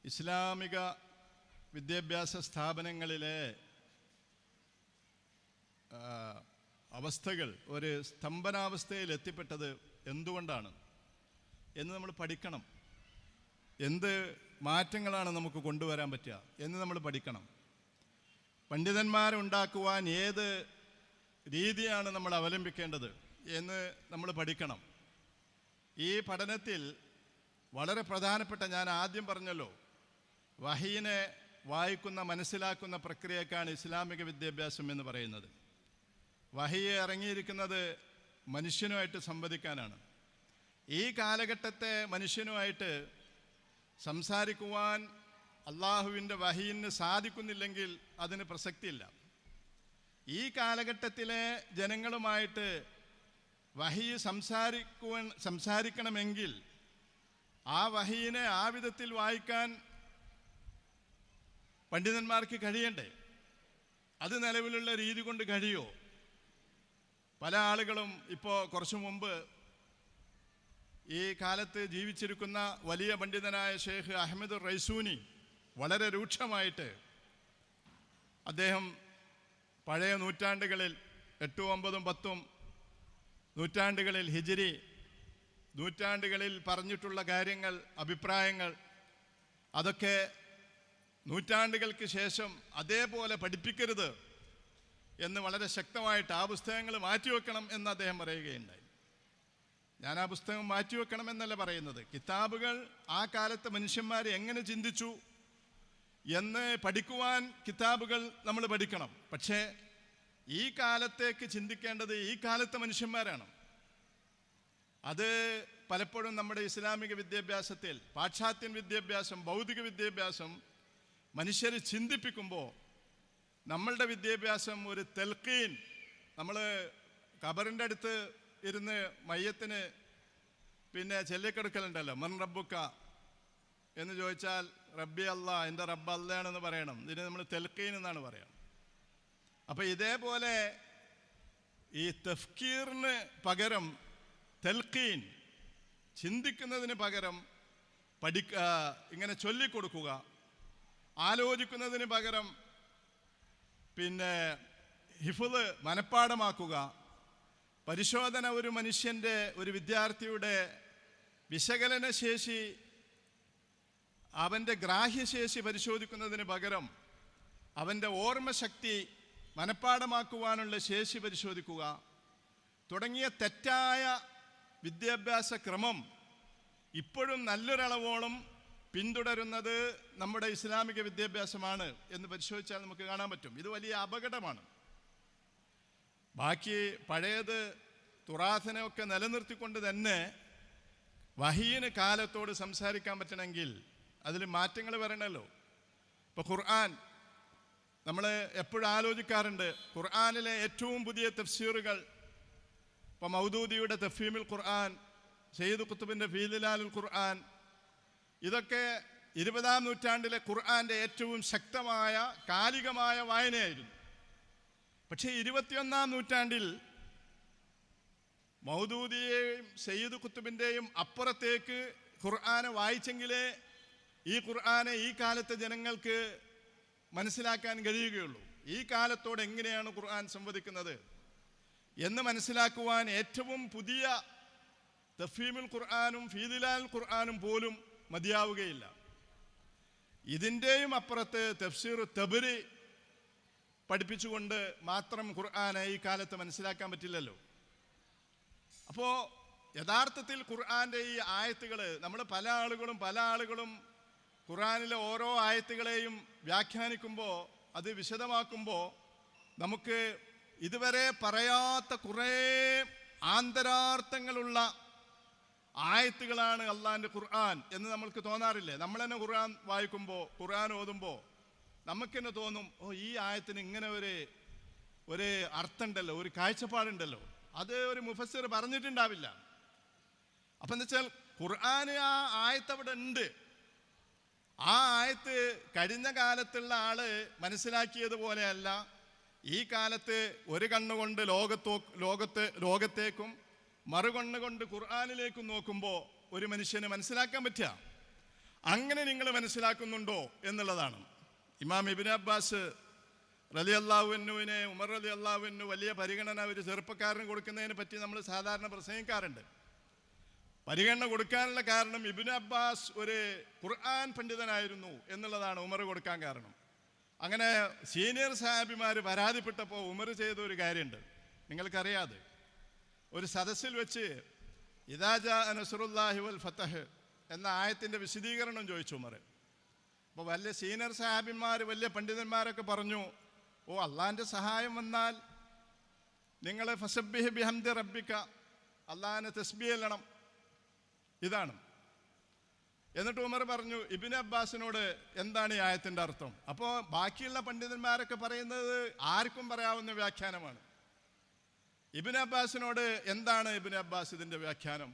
ഇസ്ലാമിക വിദ്യാഭ്യാസ സ്ഥാപനങ്ങളിലെ അവസ്ഥകൾ ഒരു സ്തംഭനാവസ്ഥയിൽ എത്തിപ്പെട്ടത് എന്തുകൊണ്ടാണ് എന്ന് നമ്മൾ പഠിക്കണം. എന്ത് മാറ്റങ്ങളാണ് നമുക്ക് കൊണ്ടുവരാൻ പറ്റുക എന്ന് നമ്മൾ പഠിക്കണം. പണ്ഡിതന്മാരുണ്ടാക്കുവാൻ ഏത് രീതിയാണ് നമ്മൾ അവലംബിക്കേണ്ടത് എന്ന് നമ്മൾ പഠിക്കണം. ഈ പഠനത്തിൽ വളരെ പ്രധാനപ്പെട്ട, ഞാൻ ആദ്യം പറഞ്ഞല്ലോ, വഹീനെ വായിക്കുന്ന മനസ്സിലാക്കുന്ന പ്രക്രിയക്കാണ് ഇസ്ലാമിക വിദ്യാഭ്യാസം എന്ന് പറയുന്നത്. വഹിയെ ഇറങ്ങിയിരിക്കുന്നത് മനുഷ്യനുമായിട്ട് സംവദിക്കാനാണ്. ഈ കാലഘട്ടത്തെ മനുഷ്യനുമായിട്ട് സംസാരിക്കുവാൻ അള്ളാഹുവിൻ്റെ വഹീന് സാധിക്കുന്നില്ലെങ്കിൽ അതിന് പ്രസക്തിയില്ല. ഈ കാലഘട്ടത്തിലെ ജനങ്ങളുമായിട്ട് വഹി സംസാരിക്കണമെങ്കിൽ ആ വഹീനെ ആ വിധത്തിൽ വായിക്കാൻ പണ്ഡിതന്മാർക്ക് കഴിയണ്ടേ? അത് നിലവിലുള്ള രീതി കൊണ്ട് കഴിയുമോ? പല ആളുകളും ഇപ്പോൾ കുറച്ചു മുമ്പ് ഈ കാലത്ത് ജീവിച്ചിരിക്കുന്ന വലിയ പണ്ഡിതനായ ഷെയ്ഖ് അഹമ്മദ് റൈസൂനി വളരെ രൂക്ഷമായിട്ട് അദ്ദേഹം പഴയ നൂറ്റാണ്ടുകളിൽ 8, 9, 10 നൂറ്റാണ്ടുകളിൽ ഹിജ്രി നൂറ്റാണ്ടുകളിൽ പറഞ്ഞിട്ടുള്ള കാര്യങ്ങൾ, അഭിപ്രായങ്ങൾ, അതൊക്കെ നൂറ്റാണ്ടുകൾക്ക് ശേഷം അതേപോലെ പഠിപ്പിക്കരുത് എന്ന് വളരെ ശക്തമായിട്ട് ആ പുസ്തകങ്ങൾ മാറ്റിവെക്കണം എന്ന് അദ്ദേഹം പറയുകയുണ്ടായി. ഞാൻ ആ പുസ്തകം മാറ്റിവെക്കണം എന്നല്ല പറയുന്നത്. കിതാബുകൾ ആ കാലത്തെ മനുഷ്യന്മാർ എങ്ങനെ ചിന്തിച്ചു എന്ന് പഠിക്കുവാൻ കിതാബുകൾ നമ്മൾ പഠിക്കണം. പക്ഷേ ഈ കാലത്തേക്ക് ചിന്തിക്കേണ്ടത് ഈ കാലത്തെ മനുഷ്യന്മാരാണ്. അത് പലപ്പോഴും നമ്മുടെ ഇസ്ലാമിക വിദ്യാഭ്യാസത്തിൽ, പാശ്ചാത്യ വിദ്യാഭ്യാസം, ഭൗതിക വിദ്യാഭ്യാസം മനുഷ്യരെ ചിന്തിപ്പിക്കുമ്പോൾ നമ്മളുടെ വിദ്യാഭ്യാസം ഒരു തെൽക്കീൻ, നമ്മൾ ഖബറിൻ്റെ അടുത്ത് ഇരുന്ന് മയ്യത്തിന് ചൊല്ലിക്കെടുക്കലുണ്ടല്ലോ, മൻ റബ്ബുക്ക എന്ന് ചോദിച്ചാൽ റബ്ബി അല്ലാ, എൻ്റെ റബ്ബ് അല്ലാണെന്ന് പറയണം. ഇതിന് നമ്മൾ തെൽക്കീൻ എന്നാണ് പറയുക. അപ്പം ഇതേപോലെ ഈ തഫ്കീറിന് പകരം തെൽക്കീൻ, ചിന്തിക്കുന്നതിന് പകരം ഇങ്ങനെ ചൊല്ലിക്കൊടുക്കുക, ആലോചിക്കുന്നതിന് പകരം ഹിഫ്ള് മനഃപ്പാഠമാക്കുക, പരിശോധന, ഒരു മനുഷ്യൻ്റെ, ഒരു വിദ്യാർത്ഥിയുടെ വിശകലന ശേഷി, അവൻ്റെ ഗ്രാഹ്യശേഷി പരിശോധിക്കുന്നതിന് പകരം അവൻ്റെ ഓർമ്മശക്തി മനഃപ്പാഠമാക്കുവാനുള്ള ശേഷി പരിശോധിക്കുക തുടങ്ങിയ തെറ്റായ വിദ്യാഭ്യാസ ക്രമം ഇപ്പോഴും നല്ലൊരളവോളം പിന്തുടരുന്നത് നമ്മുടെ ഇസ്ലാമിക വിദ്യാഭ്യാസമാണ് എന്ന് പരിശോധിച്ചാൽ നമുക്ക് കാണാൻ പറ്റും. ഇത് വലിയ അപകടമാണ്. ബാക്കി പഴയത് തുറാസിനെയൊക്കെ നിലനിർത്തിക്കൊണ്ട് തന്നെ വഹീന് കാലത്തോട് സംസാരിക്കാൻ പറ്റണമെങ്കിൽ അതിൽ മാറ്റങ്ങൾ വരണമല്ലോ. ഇപ്പോൾ ഖുർആൻ നമ്മൾ എപ്പോഴും ആലോചിക്കാറുണ്ട്. ഖുർആനിലെ ഏറ്റവും പുതിയ തഫ്സീറുകൾ, ഇപ്പോൾ മൗദൂദിയുടെ തഫ്ഹീമുൽ ഖുർആൻ, സയ്യിദ് ഖുത്ബിൻ്റെ ഫീ ദിലാലുൽ ഖുർആൻ, ഇതൊക്കെ 20-ാം നൂറ്റാണ്ടിലെ ഖുർആൻ്റെ ഏറ്റവും ശക്തമായ കാലികമായ വായനയായിരുന്നു. പക്ഷേ 21-ാം നൂറ്റാണ്ടിൽ മൗദൂദിയെയും സയ്യിദ് ഖുത്ബിൻ്റെയും അപ്പുറത്തേക്ക് ഖുർആനെ വായിച്ചെങ്കിലേ ഈ ഖുർആനെ ഈ കാലത്തെ ജനങ്ങൾക്ക് മനസ്സിലാക്കാൻ കഴിയുകയുള്ളൂ. ഈ കാലത്തോട് എങ്ങനെയാണ് ഖുർആൻ സംവദിക്കുന്നത് എന്ന് മനസ്സിലാക്കുവാൻ ഏറ്റവും പുതിയ തഫ്ഹീമുൽ ഖുർആനും ഫീ ദിലാലുൽ ഖുർആനും പോലും മതിയാവുകയില്ല. ഇതിൻ്റെയും അപ്പുറത്ത് തഫ്സീർ തബരി പഠിപ്പിച്ചുകൊണ്ട് മാത്രം ഖുർആനെ ഈ കാലത്ത് മനസ്സിലാക്കാൻ പറ്റില്ലല്ലോ. അപ്പോൾ യഥാർത്ഥത്തിൽ ഖുർആൻ്റെ ഈ ആയത്തുകൾ നമ്മൾ പല ആളുകളും ഖുർആനിലെ ഓരോ ആയത്തുകളെയും വ്യാഖ്യാനിക്കുമ്പോൾ, അത് വിശദമാക്കുമ്പോൾ നമുക്ക് ഇതുവരെ പറയാത്ത കുറേ ആന്തരാർത്ഥങ്ങളുള്ള ആയത്തുകളാണ് അള്ളാഹിൻ്റെ ഖുർആൻ എന്ന് നമ്മൾക്ക് തോന്നാറില്ലേ? നമ്മൾ തന്നെ ഖുർആൻ വായിക്കുമ്പോൾ, ഖുർആൻ ഓതുമ്പോൾ നമുക്ക് തന്നെ തോന്നും, ഓ, ഈ ആയത്തിന് ഇങ്ങനെ ഒരു അർത്ഥമുണ്ടല്ലോ, ഒരു കാഴ്ചപ്പാടുണ്ടല്ലോ. അത് ഒരു മുഫസ്സിർ പറഞ്ഞിട്ടുണ്ടാവില്ല. അപ്പം എന്താ വെച്ചാൽ ഖുർആന് ആ ആയത്ത് അവിടെ ഉണ്ട്. ആ ആയത്ത് കഴിഞ്ഞ കാലത്തുള്ള ആള് മനസ്സിലാക്കിയതുപോലെയല്ല ഈ കാലത്ത് ഒരു കണ്ണുകൊണ്ട് ലോകത്തേക്കും മറുകണ്ണുകൊണ്ട് ഖുർആനിലേക്കും നോക്കുമ്പോൾ ഒരു മനുഷ്യന് മനസ്സിലാക്കാൻ പറ്റുക. അങ്ങനെ നിങ്ങൾ മനസ്സിലാക്കുന്നുണ്ടോ എന്നുള്ളതാണ്. ഇമാം ഇബ്നു അബ്ബാസ് റളിയല്ലാഹു അൻഹുവിനെ ഉമർ റളിയല്ലാഹു അൻഹു വലിയ പരിഗണന ഒരു ചെറുപ്പക്കാരന് കൊടുക്കുന്നതിനെ പറ്റി നമ്മൾ സാധാരണ പ്രസംഗിക്കാറുണ്ട്. പരിഗണന കൊടുക്കാനുള്ള കാരണം ഇബ്നു അബ്ബാസ് ഒരു ഖുർആൻ പണ്ഡിതനായിരുന്നു എന്നുള്ളതാണ് ഉമർ കൊടുക്കാൻ കാരണം. അങ്ങനെ സീനിയർ സഹാബിമാർ പരാതിപ്പെട്ടപ്പോൾ ഉമർ ചെയ്ത ഒരു കാര്യമുണ്ട്, നിങ്ങൾക്കറിയാതെ. ഒരു സദസ്സിൽ വെച്ച് ഇദാ ജാ നസ്റുല്ലാഹി വൽ ഫതഹ് എന്ന ആയത്തിൻ്റെ വിശദീകരണം ചോദിച്ചു ഉമർ. അപ്പോൾ വലിയ സീനിയർ സഹാബിമാർ വലിയ പണ്ഡിതന്മാരൊക്കെ പറഞ്ഞു, ഓ അള്ളാഹിൻ്റെ സഹായം വന്നാൽ നിങ്ങൾ ഫസബ്ബിഹ് ബിഹംദി റബ്ബിക, അള്ളാഹിനെ തസ്ബീഹ് ചൊല്ലണം, ഇതാണ്. എന്നിട്ട് ഉമർ പറഞ്ഞു ഇബ്നു അബ്ബാസിനോട് എന്താണ് ഈ ആയത്തിൻ്റെ അർത്ഥം? അപ്പോൾ ബാക്കിയുള്ള പണ്ഡിതന്മാരൊക്കെ പറയുന്നത് ആർക്കും പറയാവുന്ന വ്യാഖ്യാനമാണ്. ഇബ്നു അബ്ബാസിനോട് എന്താണ് ഇബ്നു അബ്ബാസ് ഇതിൻ്റെ വ്യാഖ്യാനം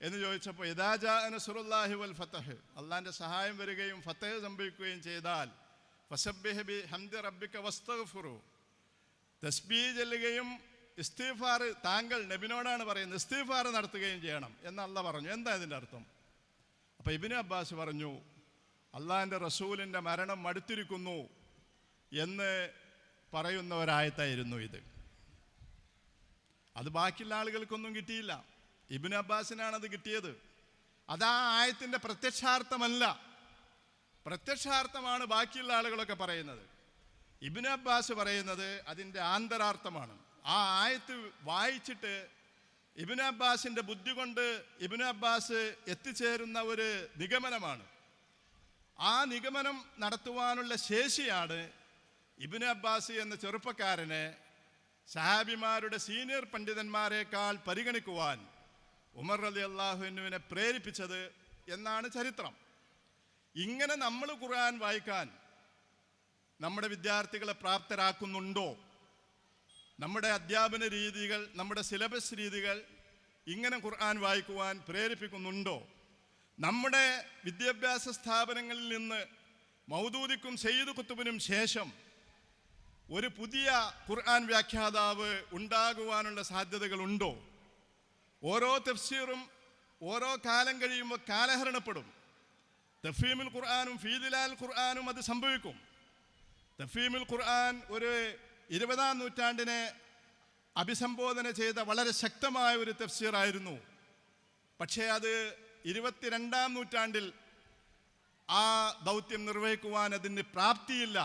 എന്ന് ചോദിച്ചപ്പോൾ ഇദാ ജാ നസ്റുല്ലാഹി വൽ ഫതഹ്, അള്ളാഹിൻ്റെ സഹായം വരികയും ഫതഹ് സംഭവിക്കുകയും ചെയ്താൽ ഫസബ്ബിഹ് ബിഹംദി റബ്ബിക വസ്തഗ്ഫിറു, തസ്ബീഹ് ചൊല്ലുകയും ഇസ്തിഗ്ഫാർ, താങ്കൾ നബിനോടാണ് പറയുന്നത്, ഇസ്തിഗ്ഫാർ നടത്തുകയും ചെയ്യണം എന്ന് അള്ളാഹ് പറഞ്ഞു. എന്താ ഇതിൻ്റെ അർത്ഥം? അപ്പോൾ ഇബ്നു അബ്ബാസ് പറഞ്ഞു അള്ളാഹിൻ്റെ റസൂലിൻ്റെ മരണം അടുത്തിരിക്കുന്നു എന്ന് പറയുന്ന ഒരായത്തായിരുന്നു ഇത്. അത് ബാക്കിയുള്ള ആളുകൾക്കൊന്നും കിട്ടിയില്ല, ഇബ്നു അബ്ബാസിനാണത് കിട്ടിയത്. അതാ ആയത്തിൻ്റെ പ്രത്യക്ഷാർത്ഥമല്ല, പ്രത്യക്ഷാർത്ഥമാണ് ബാക്കിയുള്ള ആളുകളൊക്കെ പറയുന്നത്. ഇബ്നു അബ്ബാസ് പറയുന്നത് അതിൻ്റെ ആന്തരാർത്ഥമാണ്. ആ ആയത്ത് വായിച്ചിട്ട് ഇബ്നു അബ്ബാസിൻ്റെ ബുദ്ധി കൊണ്ട് ഇബ്നു അബ്ബാസ് എത്തിച്ചേരുന്ന ഒരു നിഗമനമാണ്. ആ നിഗമനം നടത്തുവാനുള്ള ശേഷിയാണ് ഇബ്നു അബ്ബാസ് എന്ന ചെറുപ്പക്കാരനെ സഹാബിമാരുടെ സീനിയർ പണ്ഡിതന്മാരെക്കാൾ പരിഗണിക്കുവാൻ ഉമർ റളിയല്ലാഹു അൻഹുവിനെ പ്രേരിപ്പിച്ചത് എന്നാണ് ചരിത്രം. ഇങ്ങനെ നമ്മൾ ഖുർആൻ വായിക്കാൻ നമ്മുടെ വിദ്യാർത്ഥികളെ പ്രാപ്തരാക്കുന്നുണ്ടോ? നമ്മുടെ അധ്യാപന രീതികൾ, നമ്മുടെ സിലബസ് രീതികൾ ഇങ്ങനെ ഖുർആൻ വായിക്കുവാൻ പ്രേരിപ്പിക്കുന്നുണ്ടോ? നമ്മുടെ വിദ്യാഭ്യാസ സ്ഥാപനങ്ങളിൽ നിന്ന് മൗദൂദിക്കും സയ്യിദ് ഖുത്ബിനും ശേഷം ഒരു പുതിയ ഖുർആൻ വ്യാഖ്യാതാവ് ഉണ്ടാകുവാനുള്ള സാധ്യതകളുണ്ടോ? ഓരോ തഫ്സീറും ഓരോ കാലം കഴിയുമ്പോൾ കാലഹരണപ്പെടും. തഫ്ഹീമുൽ ഖുർആനും ഫീദിലാൽ ഖുർആനും അത് സംഭവിക്കും. തഫ്ഹീമുൽ ഖുർആൻ ഒരു 20-ാം നൂറ്റാണ്ടിനെ അഭിസംബോധന ചെയ്ത വളരെ ശക്തമായ ഒരു തഫ്സീറായിരുന്നു. പക്ഷേ അത് 22-ാം നൂറ്റാണ്ടിൽ ആ ദൗത്യം നിർവഹിക്കുവാൻ അതിന് പ്രാപ്തിയില്ല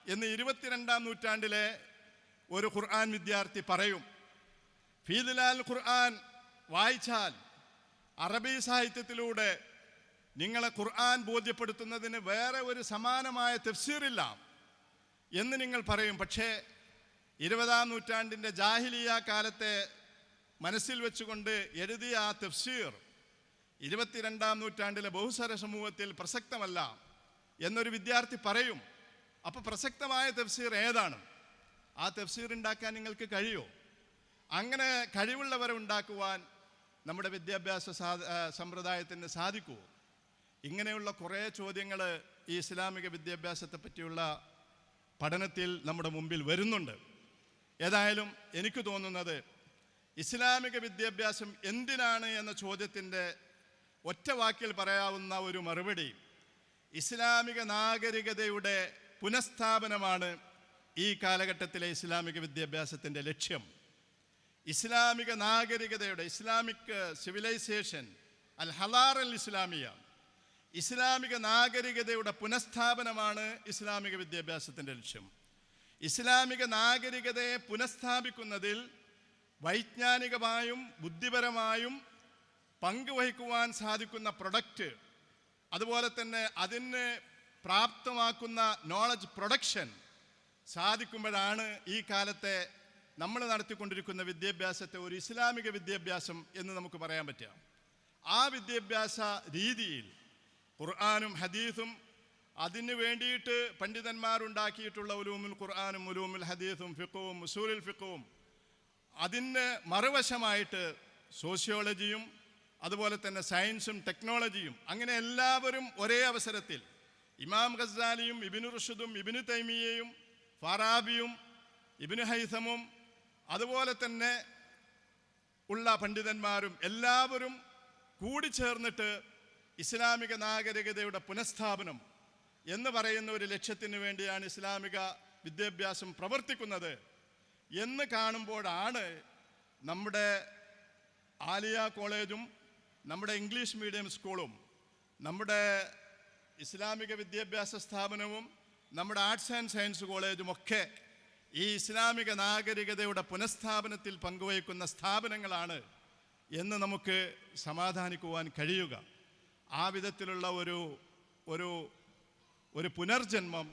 എന്ന് 22-ാം നൂറ്റാണ്ടിലെ ഒരു ഖുർആൻ വിദ്യാർത്ഥി പറയും. ഫീദിലാൽ ഖുർആൻ വായിച്ചാൽ അറബി സാഹിത്യത്തിലൂടെ നിങ്ങളെ ഖുർആൻ ബോധ്യപ്പെടുത്തുന്നതിന് വേറെ ഒരു സമാനമായ തഫ്സീറില്ല എന്ന് നിങ്ങൾ പറയും. പക്ഷേ 20-ാം നൂറ്റാണ്ടിൻ്റെ ജാഹിലിയ കാലത്തെ മനസ്സിൽ വെച്ചുകൊണ്ട് എഴുതിയ ആ തഫ്സീർ 22-ാം നൂറ്റാണ്ടിലെ ബഹുസ്വര സമൂഹത്തിൽ പ്രസക്തമല്ല എന്നൊരു വിദ്യാർത്ഥി പറയും. അപ്പോൾ പ്രസക്തമായ തഫ്സീർ ഏതാണ്? ആ തഫ്സീർ ഉണ്ടാക്കാൻ നിങ്ങൾക്ക് കഴിയുമോ? അങ്ങനെ കഴിവുള്ളവരെ ഉണ്ടാക്കുവാൻ നമ്മുടെ വിദ്യാഭ്യാസ സമ്പ്രദായത്തിന് സാധിക്കുമോ? ഇങ്ങനെയുള്ള കുറേ ചോദ്യങ്ങൾ ഈ ഇസ്ലാമിക വിദ്യാഭ്യാസത്തെ പറ്റിയുള്ള പഠനത്തിൽ നമ്മുടെ മുമ്പിൽ വരുന്നുണ്ട്. ഏതായാലും എനിക്ക് തോന്നുന്നത് ഇസ്ലാമിക വിദ്യാഭ്യാസം എന്തിനാണ് എന്ന ചോദ്യത്തിൻ്റെ ഒറ്റ വാക്കിൽ പറയാവുന്ന ഒരു മറുപടി ഇസ്ലാമിക നാഗരികതയുടെ പുനഃസ്ഥാപനമാണ് ഈ കാലഘട്ടത്തിലെ ഇസ്ലാമിക വിദ്യാഭ്യാസത്തിൻ്റെ ലക്ഷ്യം. ഇസ്ലാമിക നാഗരികതയുടെ, ഇസ്ലാമിക് സിവിലൈസേഷൻ, അൽ ഹലാർ അൽ ഇസ്ലാമിയ, ഇസ്ലാമിക നാഗരികതയുടെ പുനഃസ്ഥാപനമാണ് ഇസ്ലാമിക വിദ്യാഭ്യാസത്തിൻ്റെ ലക്ഷ്യം. ഇസ്ലാമിക നാഗരികതയെ പുനഃസ്ഥാപിക്കുന്നതിൽ വൈജ്ഞാനികമായും ബുദ്ധിപരമായും പങ്കുവഹിക്കുവാൻ സാധിക്കുന്ന പ്രൊഡക്റ്റ്, അതുപോലെ തന്നെ അതിന് പ്രാപ്തമാക്കുന്ന നോളജ് പ്രൊഡക്ഷൻ സാധിക്കുമ്പോഴാണ് ഈ കാലത്തെ നമ്മൾ നടത്തിക്കൊണ്ടിരിക്കുന്ന വിദ്യാഭ്യാസത്തെ ഒരു ഇസ്ലാമിക വിദ്യാഭ്യാസം എന്ന് നമുക്ക് പറയാൻ പറ്റുക. ആ വിദ്യാഭ്യാസ രീതിയിൽ ഖുർആനും ഹദീസും അതിന് വേണ്ടിയിട്ട് പണ്ഡിതന്മാരുണ്ടാക്കിയിട്ടുള്ള ഉലൂമുൽ ഖുർആനും ഉലൂമുൽ ഹദീസും ഫിഖുവും ഉസൂലുൽ ഫിഖുവും, അതിന് മറുവശമായിട്ട് സോഷ്യോളജിയും അതുപോലെ തന്നെ സയൻസും ടെക്നോളജിയും, അങ്ങനെ എല്ലാവരും ഒരേ അവസരത്തിൽ ഇമാം ഗസാലിയും ഇബ്നു റുഷ്ദും ഇബ്നു തൈമിയയും ഫാറാബിയും ഇബ്നു ഹൈസമും അതുപോലെ തന്നെ ഉള്ള പണ്ഡിതന്മാരും എല്ലാവരും കൂടിച്ചേർന്നിട്ട് ഇസ്ലാമിക നാഗരികതയുടെ പുനഃസ്ഥാപനം എന്ന് പറയുന്ന ഒരു ലക്ഷ്യത്തിന് വേണ്ടിയാണ് ഇസ്ലാമിക വിദ്യാഭ്യാസം പ്രവർത്തിക്കുന്നത് എന്ന് കാണുമ്പോഴാണ് നമ്മുടെ ആലിയ കോളേജും നമ്മുടെ ഇംഗ്ലീഷ് മീഡിയം സ്കൂളും നമ്മുടെ ഇസ്ലാമിക വിദ്യാഭ്യാസ സ്ഥാപനവും നമ്മുടെ ആർട്സ് ആൻഡ് സയൻസ് കോളേജും ഒക്കെ ഈ ഇസ്ലാമിക നാഗരികതയുടെ പുനഃസ്ഥാപനത്തിൽ പങ്കുവയ്ക്കുന്ന സ്ഥാപനങ്ങളാണ് എന്ന് നമുക്ക് സമാധാനിക്കുവാൻ കഴിയുക. ആ വിധത്തിലുള്ള ഒരു പുനർജന്മം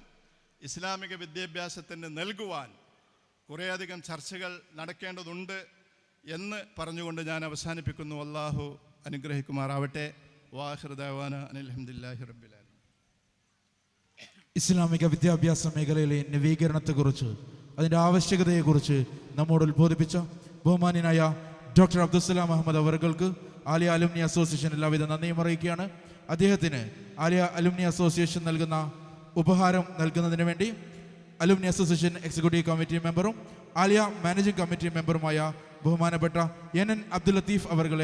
ഇസ്ലാമിക വിദ്യാഭ്യാസത്തിന് നൽകുവാൻ കുറേയധികം ചർച്ചകൾ നടക്കേണ്ടതുണ്ട് എന്ന് പറഞ്ഞുകൊണ്ട് ഞാൻ അവസാനിപ്പിക്കുന്നു. അല്ലാഹു അനുഗ്രഹിക്കുമാറാവട്ടെ. വാഹിർ ദഅവാന അനിൽ ഹംദുലില്ലാഹി റബ്ബിൽ ആലമീൻ. ഇസ്ലാമിക വിദ്യാഭ്യാസ മേഖലയിലെ നവീകരണത്തെക്കുറിച്ച്, അതിൻ്റെ ആവശ്യകതയെക്കുറിച്ച് നമ്മോട് ഉത്ബോധിപ്പിച്ച ബഹുമാന്യനായ ഡോക്ടർ അബ്ദുസ്സലാം അഹമ്മദ് അവർക്ക് ആലിയ അലുമിനി അസോസിയേഷൻ എല്ലാവിധ നന്ദിയും അറിയിക്കുകയാണ്. അദ്ദേഹത്തിന് ആലിയ അലുമിനി അസോസിയേഷൻ നൽകുന്ന ഉപഹാരം നൽകുന്നതിന് വേണ്ടി അലുമിനി അസോസിയേഷൻ എക്സിക്യൂട്ടീവ് കമ്മിറ്റി മെമ്പറും ആലിയ മാനേജിംഗ് കമ്മിറ്റി മെമ്പറുമായ ബഹുമാനപ്പെട്ട എൻ അബ്ദുൽ ലത്തീഫ് അവർകളെ